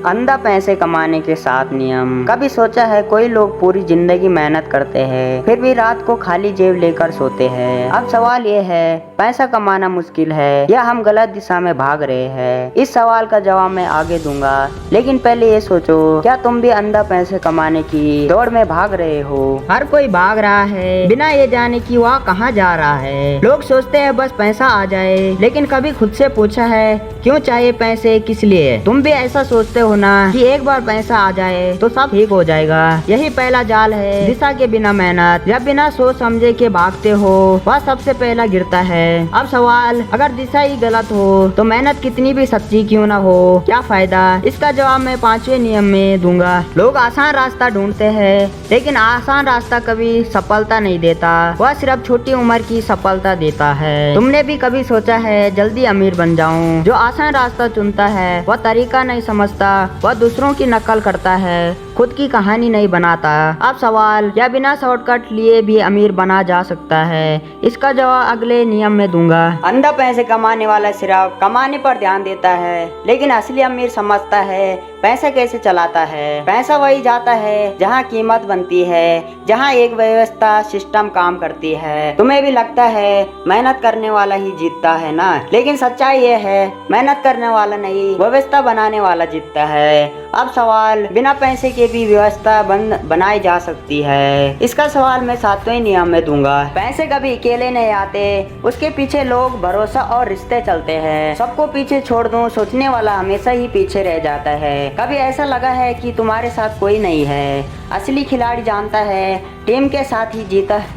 अंधा पैसे कमाने के 7 नियम। कभी सोचा है कोई लोग पूरी जिंदगी मेहनत करते हैं फिर भी रात को खाली जेब लेकर सोते हैं। अब सवाल ये है, पैसा कमाना मुश्किल है या हम गलत दिशा में भाग रहे हैं? इस सवाल का जवाब मैं आगे दूंगा, लेकिन पहले ये सोचो, क्या तुम भी अंधा पैसे कमाने की दौड़ में भाग रहे हो? हर कोई भाग रहा है बिना ये जाने कि वह कहाँ जा रहा है। लोग सोचते हैं बस पैसा आ जाए, लेकिन कभी खुद से पूछा है क्यों चाहिए पैसे, किस लिए? तुम भी ऐसा सोचते हो ना कि एक बार पैसा आ जाए तो सब ठीक हो जाएगा। यही पहला जाल है। दिशा के बिना मेहनत, जब बिना सोच समझे के भागते हो वह सबसे पहला गिरता है। अब सवाल, अगर दिशा ही गलत हो तो मेहनत कितनी भी सच्ची क्यों ना हो, क्या फायदा? इसका जवाब मैं 5वें नियम में दूंगा। लोग आसान रास्ता ढूंढते हैं, लेकिन आसान रास्ता कभी सफलता नहीं देता, वह सिर्फ छोटी उम्र की सफलता देता है। तुमने भी कभी सोचा है जल्दी अमीर बन जाऊं? जो आसान रास्ता चुनता है वह तरीका नहीं समझता, वह दूसरों की नकल करता है, खुद की कहानी नहीं बनाता। अब सवाल, क्या बिना शॉर्टकट लिए भी अमीर बना जा सकता है? इसका जवाब अगले नियम में दूंगा। अंधा पैसे कमाने वाला सिर्फ कमाने पर ध्यान देता है, लेकिन असली अमीर समझता है पैसा कैसे चलाता है। पैसा वही जाता है जहाँ कीमत बनती है, जहाँ एक व्यवस्था सिस्टम काम करती है। तुम्हें भी लगता है मेहनत करने वाला ही जीतता है ना, लेकिन सच्चाई ये है मेहनत करने वाला नहीं, व्यवस्था बनाने वाला जीतता है। अब सवाल, बिना पैसे के भी व्यवस्था बनाई जा सकती है? इसका सवाल मैं 7वें नियम में दूंगा। पैसे कभी अकेले नहीं आते, उसके पीछे लोग, भरोसा और रिश्ते चलते हैं। सबको पीछे छोड़ दूं, सोचने वाला हमेशा ही पीछे रह जाता है। कभी ऐसा लगा है कि तुम्हारे साथ कोई नहीं है? असली खिलाड़ी जानता है टीम के साथ ही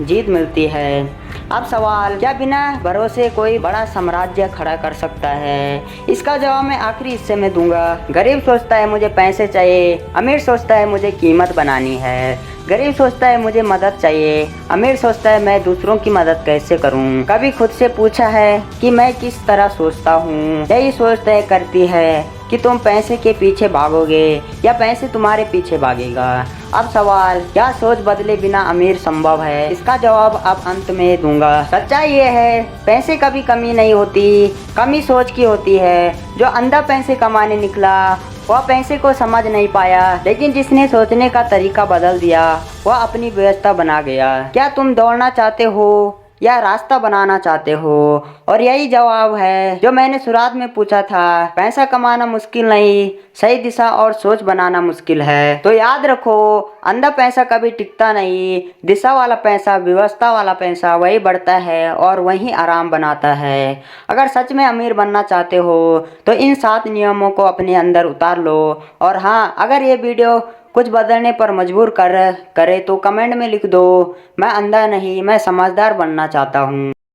जीत मिलती है। अब सवाल, क्या बिना भरोसे कोई बड़ा साम्राज्य खड़ा कर सकता है? इसका जवाब मैं आखिरी हिस्से में दूंगा। गरीब सोचता है मुझे पैसे चाहिए, अमीर सोचता है मुझे कीमत बनानी है। गरीब सोचता है मुझे मदद चाहिए, अमीर सोचता है मैं दूसरों की मदद कैसे करूं। कभी खुद से पूछा है कि मैं किस तरह सोचता हूं? यही सोच तय करती है कि तुम पैसे के पीछे भागोगे या पैसे तुम्हारे पीछे भागेगा। अब सवाल, क्या सोच बदले बिना अमीर संभव है? इसका जवाब अब अंत में दूंगा। सच्चाई ये है, पैसे कभी कमी नहीं होती, कमी सोच की होती है। जो अंधा पैसे कमाने निकला वह पैसे को समझ नहीं पाया, लेकिन जिसने सोचने का तरीका बदल दिया वह अपनी व्यवस्था बना गया। क्या तुम दौड़ना चाहते हो या रास्ता बनाना चाहते हो? और यही जवाब है जो मैंने शुरुआत में पूछा था। पैसा कमाना मुश्किल नहीं, सही दिशा और सोच बनाना मुश्किल है। तो याद रखो, अंधा पैसा कभी टिकता नहीं, दिशा वाला पैसा, व्यवस्था वाला पैसा वही बढ़ता है और वही आराम बनाता है। अगर सच में अमीर बनना चाहते हो तो इन 7 नियमों को अपने अंदर उतार लो। और हाँ, अगर ये वीडियो कुछ बदलने पर मजबूर करे तो कमेंट में लिख दो, मैं अंधा नहीं, मैं समझदार बनना चाहता हूँ।